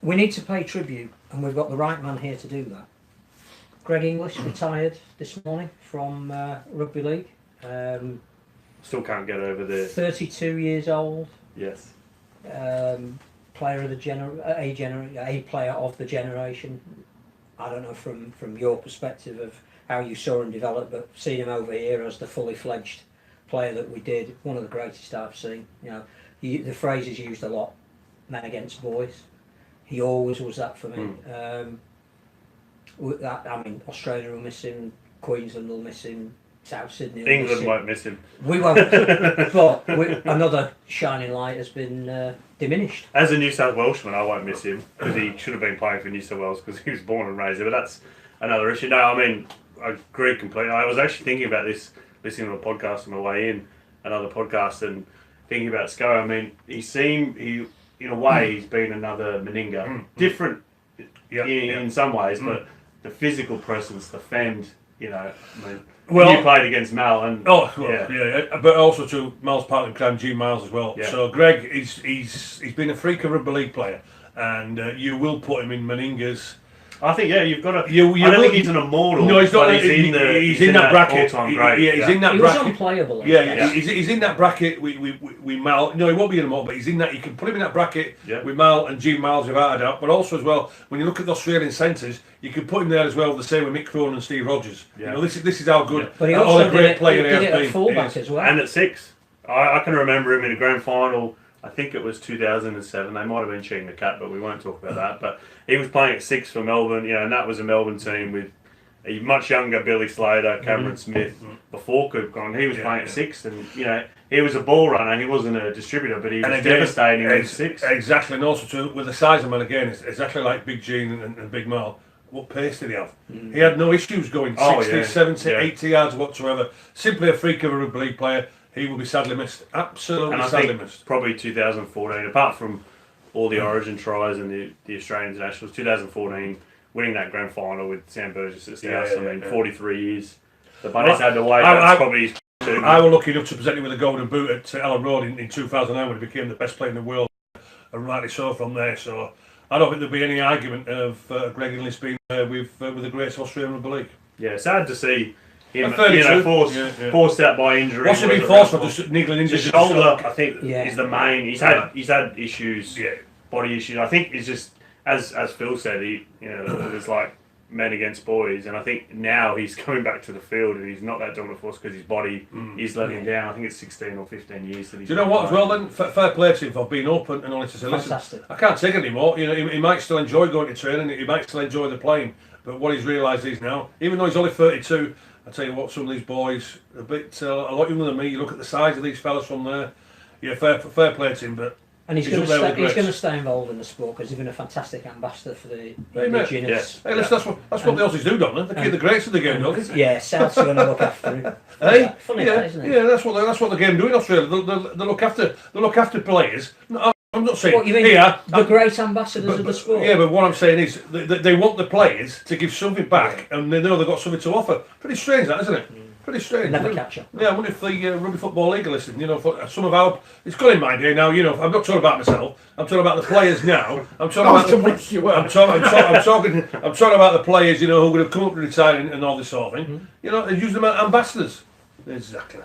we need to pay tribute, and we've got the right man here to do that. Greg Inglis retired this morning from Rugby League. Still can't get over the 32 years old. Yes. Player of the a player of the generation. I don't know from your perspective of how you saw him develop, but seeing him over here as the fully fledged player that we did, one of the greatest I've seen. You know, the phrase is used a lot, men against boys. He always was that for me. Australia will miss him, Queensland will miss him, South Sydney will England miss him. won't miss him. We won't. But another shining light has been diminished. As a New South Welshman, I won't miss him because he should have been playing for New South Wales because he was born and raised there. But that's another issue. No, I mean, I agree completely. I was actually thinking about this, listening to a podcast on my way in, another podcast, and thinking about Sco. I mean, he in a way, he's been another Meninga. Different in some ways, but the physical presence, the fend, you know. I mean, you played against Mal, and but also to Mal's partner in crime, G Miles as well. Yeah. So Greg, he's been a freak of rugby league player, and you will put him in Meninga's. I think you've got to. I don't think he's an immortal. No, he's not. He's in that bracket. He's in He that bracket. was unplayable. He's in that bracket. We Mal. No, he won't be in the more, but he's in that. You can put him in that bracket with Mal and G Miles without a doubt. But also as well, when you look at the Australian centres, you can put him there as well. The same with Mick Cronin and Steve Rogers. Yeah. You know, this is how good. But he also did it at fullback as well. And at 6, I can remember him in a grand final. I think it was 2007. They might have been cheating the cat, but we won't talk about that. But he was playing at 6 for Melbourne, you know, and that was a Melbourne team with a much younger Billy Slater, Cameron Smith, before Coop gone. He was playing at 6, and you know, he was a ball runner. He wasn't a distributor, but he was devastating at 6. Exactly, and also with the size of man again, it's exactly like Big Gene and Big Mal. What pace did he have? He had no issues going 60, 70, 80 yards whatsoever. Simply a freak of a rugby league player. He will be sadly missed. Absolutely sadly missed. Probably 2014, apart from all the Origin tries and the Australian internationals, 2014, winning that grand final with Sam Burgess at South. 43 years. The Bunnies had to wait. That's probably. I was lucky enough to present him with a golden boot at Ellen Road in 2009 when he became the best player in the world, and rightly so from there. So I don't think there'll be any argument of Greg Inglis being with the greatest Australian Rugby League. Yeah, sad to see him, forced out by injury. What's he been forced for? Just niggling injuries. The shoulder, I think, is the main. He's had issues, body issues. I think it's just as Phil said, there's like men against boys, and I think now he's coming back to the field and he's not that dominant force because his body is letting him down. I think it's 16 or 15 years that he's. Do you know what? As well, then fair play to him for being open and honest to say, listen, I can't take it anymore. You know, he might still enjoy going to training, he might still enjoy the playing, but what he's realised is now, even though he's only 32. I tell you what, some of these boys, a lot younger than me. You look at the size of these fellas from there. Yeah, fair play to him, but and he's going to stay involved in the sport because he's been a fantastic ambassador for the Indigenous. Hey, that's what the Aussies do, don't they? They keep the greats of the game, don't they? Yeah, South's going to look after him. Hey, funny, isn't it? Yeah, that's what the game do in Australia. They look after players. I'm not saying what you mean. The great ambassadors of the sport. Yeah, but what I'm saying is they want the players to give something back, and they know they've got something to offer. Pretty strange, that, isn't it? Pretty strange. Never catch up. Yeah, I wonder if the Rugby Football League are listening. You know, for some of our, it's got in my day now. You know, I'm not talking about myself. I'm talking about the players now. I'm talking about the players. You know, who are going to come up to retire and all this sort of thing. You know, and use them as ambassadors. Exactly.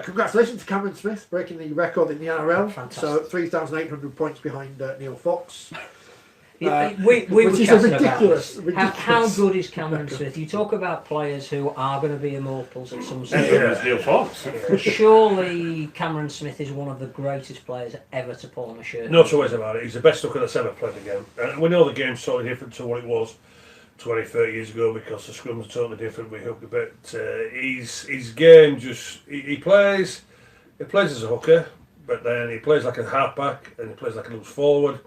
Congratulations to Cameron Smith breaking the record in the NRL. Fantastic. So 3,800 points behind Neil Fox. We were chatting about how good is Cameron Smith. You talk about players who are going to be immortals at some stage. Neil Fox. Surely Cameron Smith is one of the greatest players ever to pull on a shirt. No two ways about it. He's the best hooker that's ever played the game. And we know the game's totally different to what it was 20, 30 years ago because the scrums are totally different. We hook a bit. His game just he plays as a hooker, but then he plays like a halfback and he plays like a loose forward.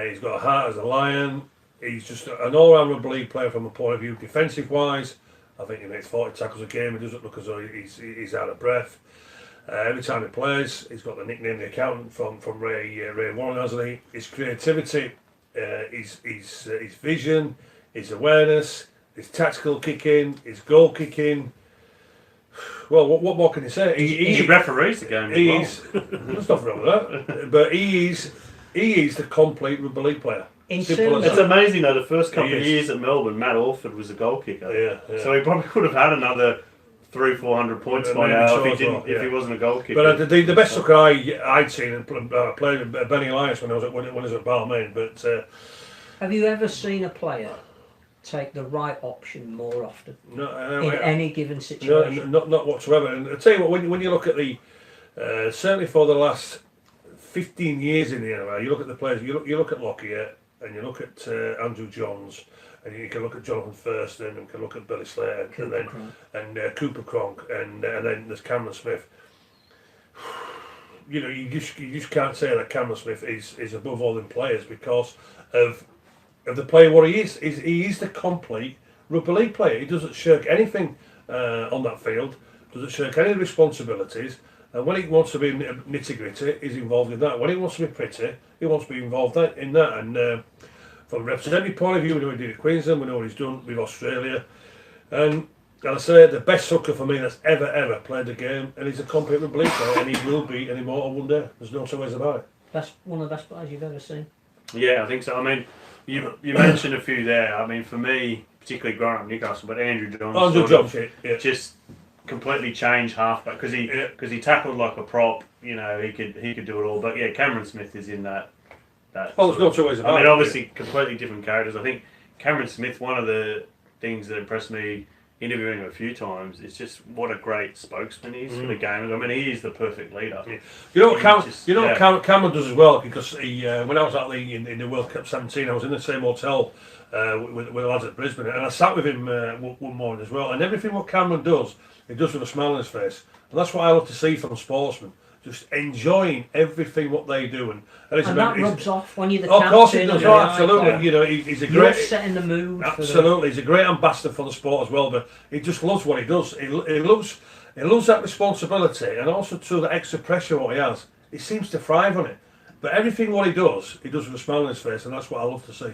He's got a heart as a lion. He's just an all-round rugby league player from a point of view. Defensive-wise, I think he makes 40 tackles a game. He doesn't look as though he's out of breath. Every time he plays, he's got the nickname the accountant from Ray Warren, hasn't he? His creativity, his vision, his awareness, his tactical kicking, his goal kicking. Well, what more can you say? He referees the game as well. There's nothing wrong with that. But he is the complete rugby league player. In Simple terms as It's of, amazing though. The first couple It of is. years at Melbourne, Matt Orford was a goal kicker. Yeah. So he probably could have had another 300-400 points Yeah, by maybe now so if as he well, didn't. If he yeah. wasn't a goal kicker. But the best hooker I'd seen and played with Benny Elias when I was at Balmain. But have you ever seen a player take the right option more often no, in any given no, situation? not whatsoever. And I tell you what, when you look at the certainly for the last 15 years in the NFL, you look at the players. You look at Lockyer and you look at Andrew Johns. And you can look at Jonathan Thurston, and you can look at Billy Slater, and Cooper Cronk, and then there's Cameron Smith. You know, you just can't say that Cameron Smith is above all them players because of the player what he is. He is the complete rugby league player. He doesn't shirk anything on that field. Doesn't shirk any responsibilities. And when he wants to be nitty gritty, he's involved in that. When he wants to be pretty, he wants to be involved in that. And from a representative point of view, we know what he did at Queensland, we know what he's done with Australia. And I say, the best hooker for me that's ever played the game, and he's a competent rugby league player, and he will be an immortal one day. There's no two ways about it. That's one of the best players you've ever seen. Yeah, I think so. I mean, you mentioned a few there. I mean, for me, particularly growing up in Newcastle, but Andrew Johns just completely changed halfback because he tackled like a prop. You know, he could do it all. But yeah, Cameron Smith is in that. There's no two ways about it. I mean, obviously, completely different characters. I think Cameron Smith, one of the things that impressed me interviewing him a few times is just what a great spokesman he is for the game. I mean, he is the perfect leader. Yeah. You know what Cameron does as well, because he, when I was at in the World Cup 17, I was in the same hotel with the lads at Brisbane, and I sat with him one morning as well. And everything what Cameron does, he does with a smile on his face, and that's what I love to see from sportsmen. Just enjoying everything what they do, and that rubs off when you're the captain. Of course it does, absolutely. You know, he's a great. You're setting the mood. Absolutely, he's a great ambassador for the sport as well. But he just loves what he does. He loves that responsibility, and also to the extra pressure what he has. He seems to thrive on it. But everything what he does with a smile on his face, and that's what I love to see.